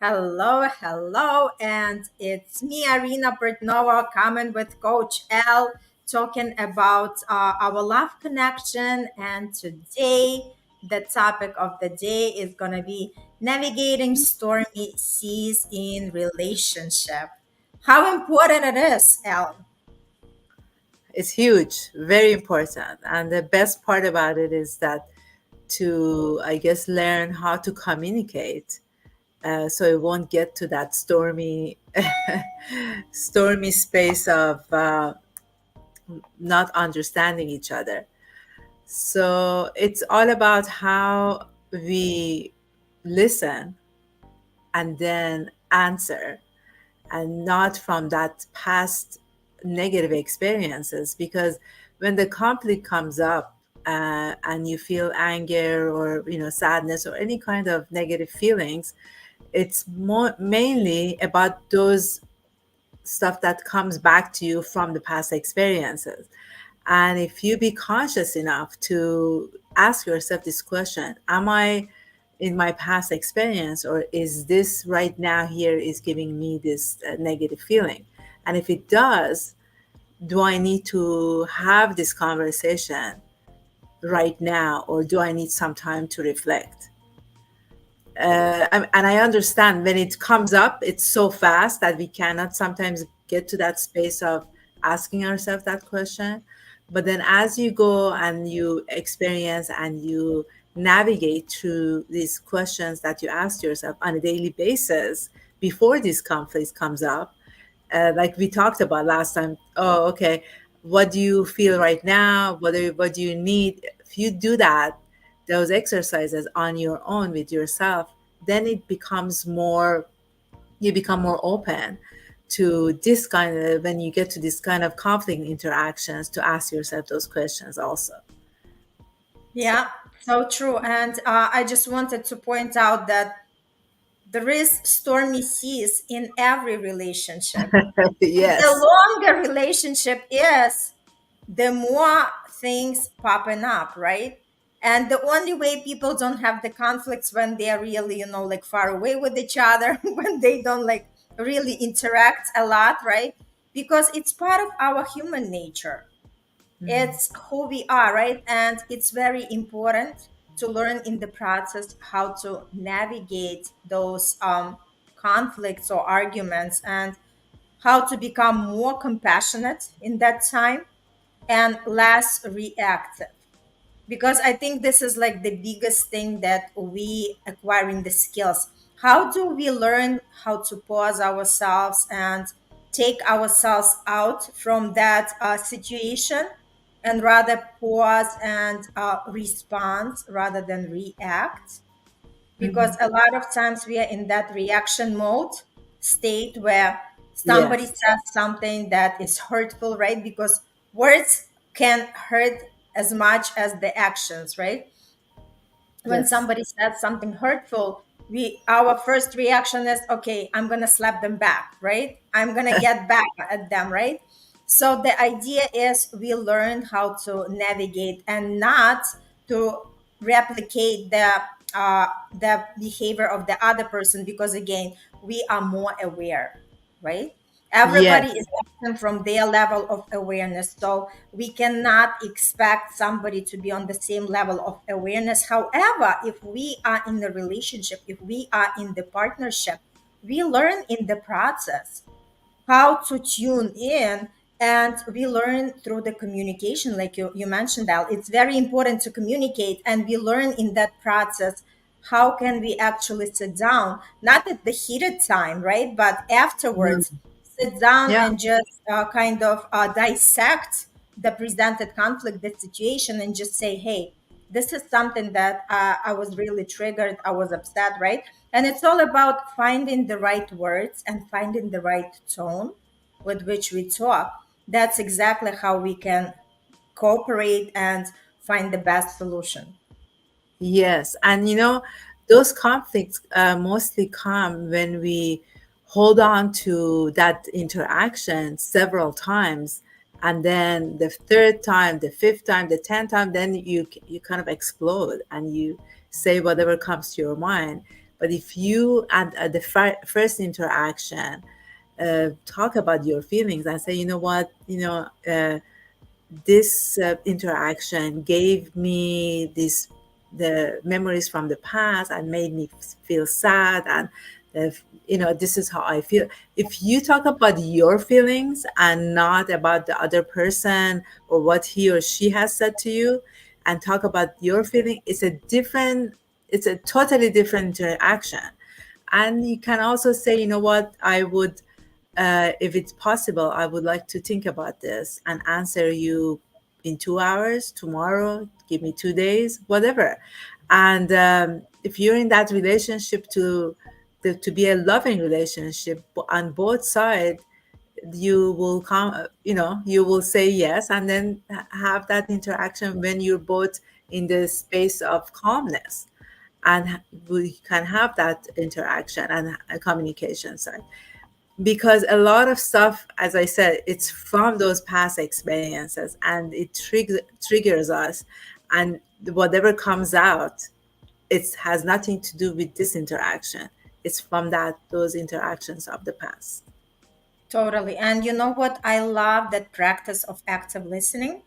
Hello, hello, and it's me, Irina Portnova, coming with Coach Elle, talking about our love connection. And today, the topic of the day is going to be navigating stormy seas in relationship. How important it is, Elle? It's huge, very important. And the best part about it is that to, I guess, learn how to communicate so it won't get to that stormy space of not understanding each other. So it's all about how we listen and then answer, and not from that past negative experiences. Because when the conflict comes up and you feel anger or sadness or any kind of negative feelings, it's more mainly about those stuff that comes back to you from the past experiences. And if you be conscious enough to ask yourself this question, am I in my past experience, or is this right now here is giving me this negative feeling? And if it does, do I need to have this conversation right now, or do I need some time to reflect? And I understand when it comes up, it's so fast that we cannot sometimes get to that space of asking ourselves that question. But then as you go and you experience and you navigate through these questions that you ask yourself on a daily basis before this conflict comes up, like we talked about last time, oh, okay, what do you feel right now? What do you need? If you do that, those exercises on your own with yourself, then it becomes more, you become more open to this kind of, when you get to this kind of conflict interactions, to ask yourself those questions also. So, Yeah, so true. And I just wanted to point out that there is stormy seas in every relationship. The yes, longer relationship is, the more things popping up, right? And the only way people don't have the conflicts when they're really, like far away with each other, when they don't like really interact a lot, right? Because it's part of our human nature. It's who we are, right? And it's very important to learn in the process how to navigate those conflicts or arguments, and how to become more compassionate in that time and less reactive. Because I think this is like the biggest thing that we acquiring the skills. How do we learn how to pause ourselves and take ourselves out from that situation, and rather pause and respond rather than react? Because a lot of times we are in that reaction mode state where somebody yes, says something that is hurtful, right? Because words can hurt as much as the actions, right? When yes. somebody says something hurtful, we our first reaction is, okay, I'm gonna slap them back, right? I'm gonna get back at them, right? So the idea is we learn how to navigate and not to replicate the behavior of the other person, because again, we are more aware, right? Everybody is Yes, acting from their level of awareness, so we cannot expect somebody to be on the same level of awareness. However, if we are in a relationship, if we are in the partnership, we learn in the process how to tune in, and we learn through the communication, like you mentioned, Al. It's very important to communicate, and we learn in that process how can we actually sit down, not at the heated time, right, but afterwards, mm, sit down yeah. and just kind of dissect the presented conflict, the situation, and just say, hey, this is something that I was really triggered, I was upset, right? And it's all about finding the right words and finding the right tone with which we talk. That's exactly how we can cooperate and find the best solution. Yes, and those conflicts mostly come when we hold on to that interaction several times, and then the third time, the fifth time, the tenth time, then you kind of explode and you say whatever comes to your mind. But if you at the first interaction talk about your feelings and say, you know what, this interaction gave me this the memories from the past and made me feel sad, and this is how I feel. If you talk about your feelings and not about the other person or what he or she has said to you, and talk about your feeling, it's a totally different interaction. And you can also say, you know what, I would, if it's possible, I would like to think about this and answer you in 2 hours, tomorrow, give me 2 days, whatever. And if you're in that relationship to be a loving relationship on both sides, you will come, you will say yes, and then have that interaction when you're both in the space of calmness, and we can have that interaction and communication side, because a lot of stuff, as I said, it's from those past experiences, and it triggers us, and whatever comes out, it has nothing to do with this interaction. It's from those interactions of the past. Totally. And you know what? I love that practice of active listening.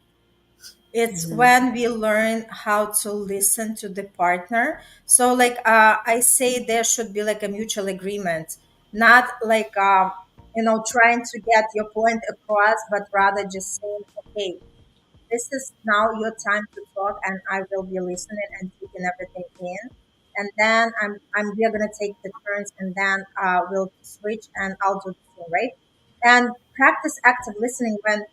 It's Mhm. when we learn how to listen to the partner. So, like, I say there should be like a mutual agreement, not like, trying to get your point across, but rather just saying, okay, this is now your time to talk, and I will be listening and taking everything in. And then we're gonna take the turns, and then we'll switch, and I'll do the same, right? And practice active listening when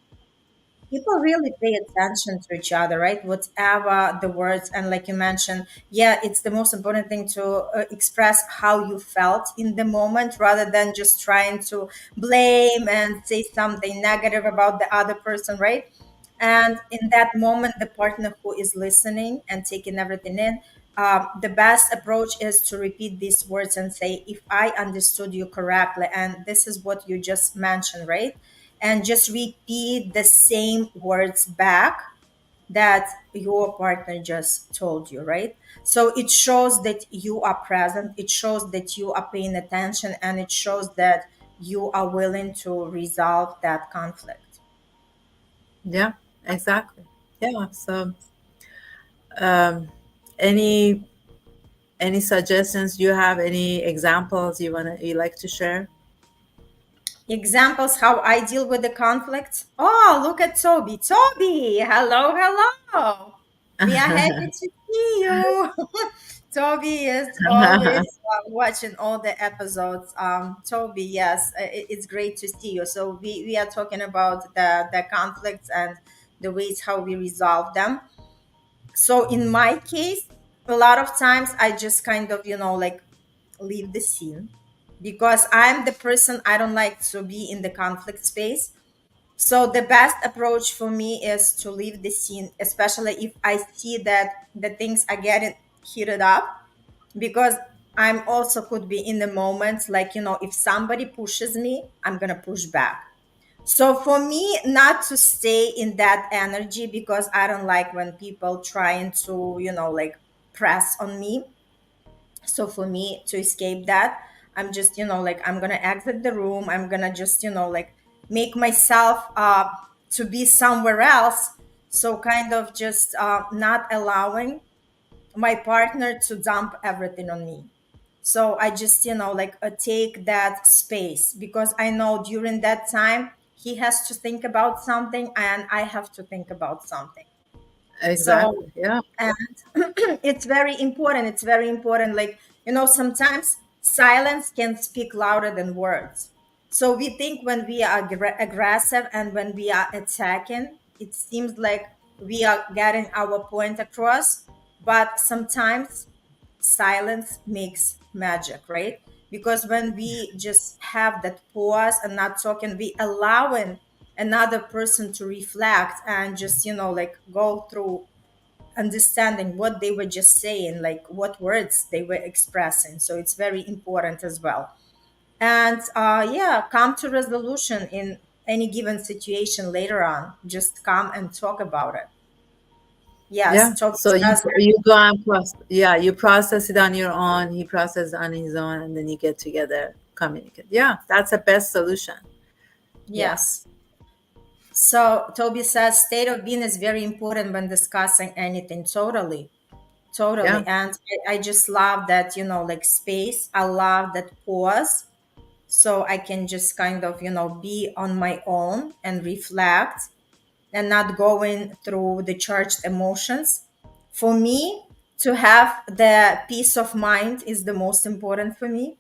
people really pay attention to each other, right? Whatever the words, and like you mentioned, yeah, it's the most important thing to express how you felt in the moment rather than just trying to blame and say something negative about the other person, right? And in that moment, the partner who is listening and taking everything in, the best approach is to repeat these words and say, if I understood you correctly, and this is what you just mentioned, right? And just repeat the same words back that your partner just told you, right? So it shows that you are present, it shows that you are paying attention, and it shows that you are willing to resolve that conflict. Yeah, exactly. Yeah. So, um, any any suggestions you have? Any examples you like to share? Examples how I deal with the conflict. Oh, look at Toby. Toby, hello, hello. We are happy to see you. Toby is always watching all the episodes. Toby, yes, it's great to see you. So we are talking about the conflicts and the ways how we resolve them. So in my case, a lot of times I just kind of, like leave the scene because I'm the person, I don't like to be in the conflict space. So the best approach for me is to leave the scene, especially if I see that the things are getting heated up, because I'm also could be in the moment, like, if somebody pushes me, I'm gonna push back. So for me, not to stay in that energy, because I don't like when people trying to, like press on me. So for me to escape that, I'm just, like I'm gonna exit the room. I'm gonna just, like make myself to be somewhere else. So kind of just not allowing my partner to dump everything on me. So I just, like take that space, because I know during that time he has to think about something and I have to think about something. So, Exactly. Yeah. and it's very important. It's very important. Like, sometimes silence can speak louder than words. So we think when we are aggressive and when we are attacking, it seems like we are getting our point across. But sometimes silence makes magic, right? Because when we just have that pause and not talking, we allowing another person to reflect and just, like go through understanding what they were just saying, like what words they were expressing. So it's very important as well. And yeah, come to resolution in any given situation later on. Just come and talk about it. Yeah. Yes, Toby So you says you go and process. Yeah, you process it on your own. He processes on his own, and then you get together, communicate. Yeah, that's the best solution. Yeah. yes. So Toby says state of being is very important when discussing anything. Totally. Yeah. Totally. And I just love that, like space. I love that pause. So I can just kind of, be on my own and reflect and not going through the charged emotions. For me, to have the peace of mind is the most important for me.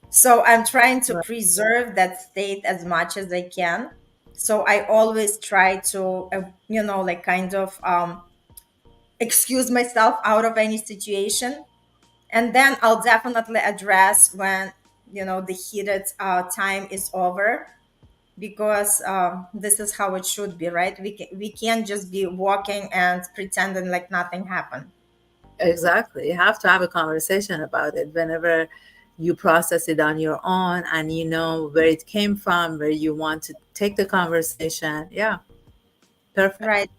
So I'm trying to Right. preserve that state as much as I can. So I always try to, like kind of excuse myself out of any situation. And then I'll definitely address when, the heated time is over, because this is how it should be, right? We can't just be walking and pretending like nothing happened. Exactly. You have to have a conversation about it whenever you process it on your own and you know where it came from, where you want to take the conversation. Yeah, perfect. Right.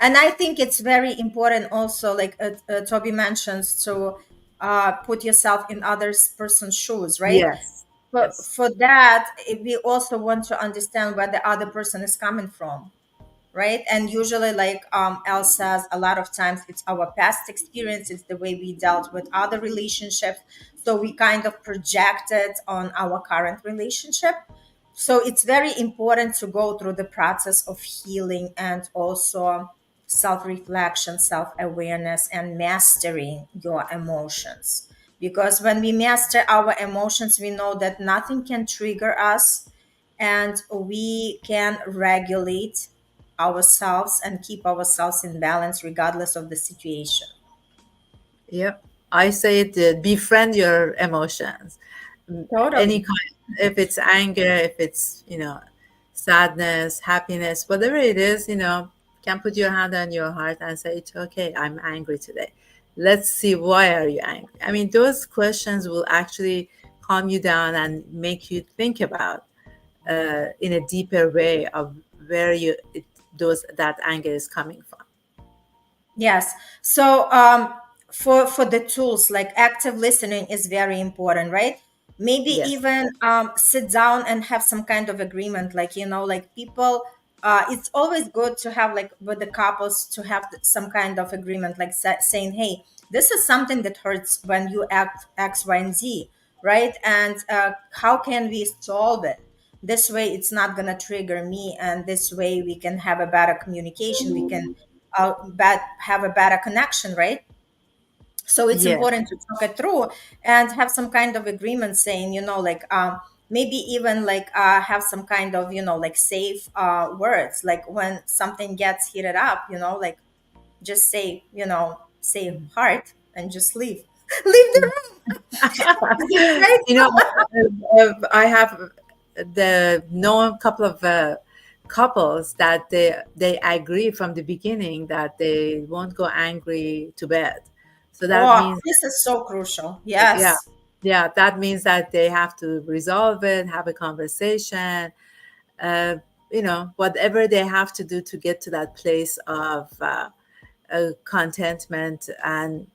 And I think it's very important also, like Toby mentions, to put yourself in others person's shoes, right? Yes. But Yes. for that, we also want to understand where the other person is coming from, right? And usually, like Elle says, a lot of times it's our past experience, it's the way we dealt with other relationships. So we kind of project it on our current relationship. So it's very important to go through the process of healing and also self reflection, self awareness, and mastering your emotions. Because when we master our emotions, we know that nothing can trigger us, and we can regulate ourselves and keep ourselves in balance regardless of the situation. Yep. I say it, befriend your emotions. Any Totally. kind, if it's anger, if it's, sadness, happiness, whatever it is, can put your hand on your heart and say, it's okay, I'm angry today. Let's see, why are you angry? I mean, those questions will actually calm you down and make you think about in a deeper way of where that anger is coming from. Yes. So for the tools, like active listening is very important, right? Maybe Yes. even sit down and have some kind of agreement, like like people. It's always good to have, like, with the couples, to have some kind of agreement, like saying, "Hey, this is something that hurts when you act X, Y, and Z, right? And how can we solve it? This way, it's not gonna trigger me, and this way, we can have a better communication. We can have a better connection, right? So it's Yes. important to talk it through and have some kind of agreement, saying, like maybe even like have some kind of like safe words, like when something gets heated up, like just say heart and just leave. Leave the room. Right. you know, I have know a couple of couples that they agree from the beginning that they won't go angry to bed. So that Oh, means, this is so crucial. yeah, Yes. yeah, that means that they have to resolve it, have a conversation, uh, whatever they have to do to get to that place of contentment and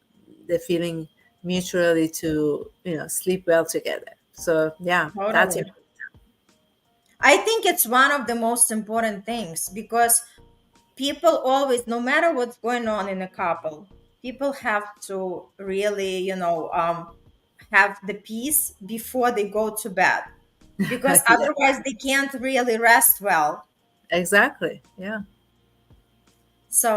the feeling mutually to sleep well together. So yeah, that's Totally. important. I think it's one of the most important things, because people always, no matter what's going on in a couple, people have to really, have the peace before they go to bed, because Yeah, otherwise they can't really rest well. exactly. Yeah. So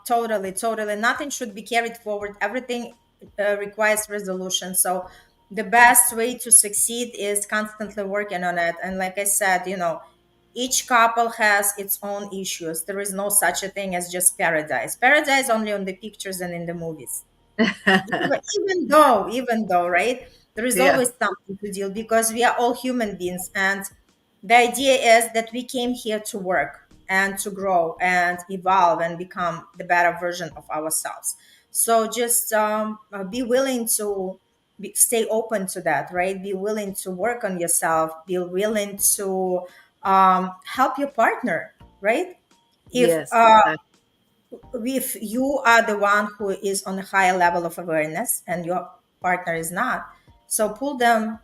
totally, totally, nothing should be carried forward. Everything requires resolution. So the best way to succeed is constantly working on it. And like I said, each couple has its own issues. There is no such a thing as just paradise. Paradise only on the pictures and in the movies. Even though, right, there is Yeah. always something to deal, because we are all human beings, and the idea is that we came here to work and to grow and evolve and become the better version of ourselves. So just be willing to stay open to that, right? Be willing to work on yourself. Be willing to help your partner, right? If Yes, exactly. if you are the one who is on a higher level of awareness and your partner is not, so pull them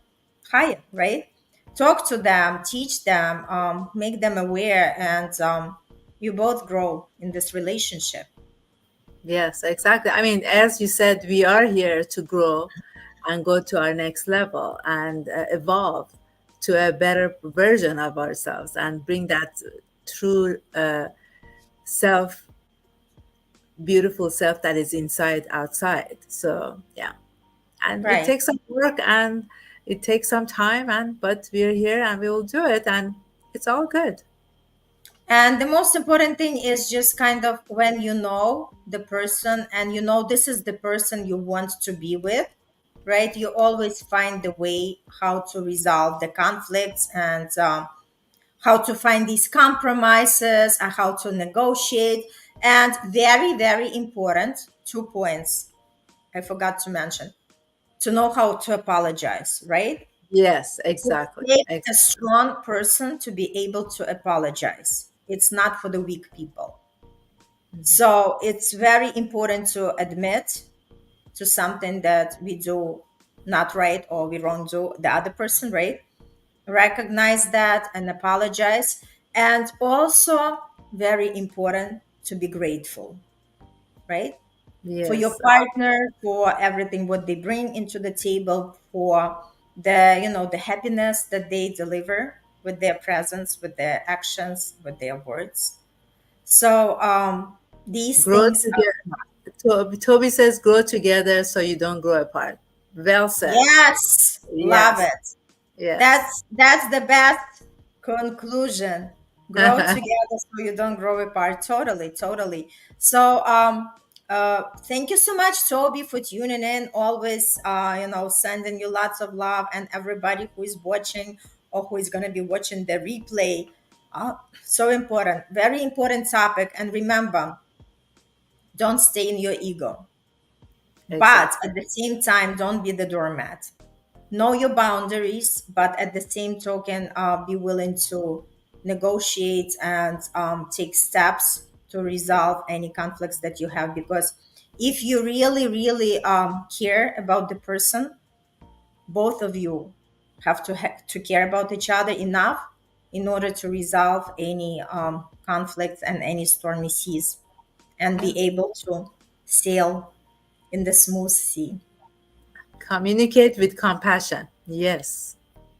higher, right? Talk to them, teach them, make them aware, and you both grow in this relationship. Yes, exactly. I mean, as you said, we are here to grow and go to our next level and evolve to a better version of ourselves and bring that true self, beautiful self that is inside outside. So, yeah. And it Right. takes some work and it takes some time, and but we're here and we will do it, and it's all good. And the most important thing is just kind of when you know the person and you know this is the person you want to be with, right? You always find the way how to resolve the conflicts and how to find these compromises and how to negotiate. And very, very important, 2 points I forgot to mention, to know how to apologize, right? Yes, It exactly. takes a Exactly. strong person to be able to apologize. It's not for the weak people. So it's very important to admit to something that we do not right or we wrong do the other person, right? Recognize that and apologize. And also very important to be grateful, right? For your Yes. partner, for everything what they bring into the table, for the the happiness that they deliver with their presence, with their actions, with their words. So these Grow things together. Toby says, grow together so you don't grow apart. Well said. yes, love Yes. it. Yes. That's the best conclusion. Grow together so you don't grow apart. Totally, totally. So thank you so much, Toby, for tuning in. Always sending you lots of love, and everybody who is watching or who is gonna be watching the replay. So important, very important topic. And remember, don't stay in your ego. But Exactly. at the same time, don't be the doormat. Know your boundaries, but at the same token, be willing to negotiate and take steps to resolve any conflicts that you have. Because if you really, really care about the person, both of you have to care about each other enough in order to resolve any conflicts and any stormy seas and be Yes. able to sail in the smooth sea. Communicate with compassion. Yes.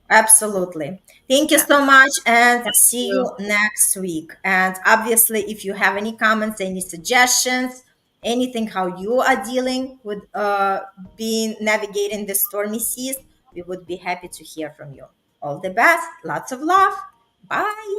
Absolutely. Thank you Yeah. so much and Thank see you. you next week. And obviously, if you have any comments, any suggestions, anything how you are dealing with being navigating the stormy seas, we would be happy to hear from you. All the best. Lots of love. Bye.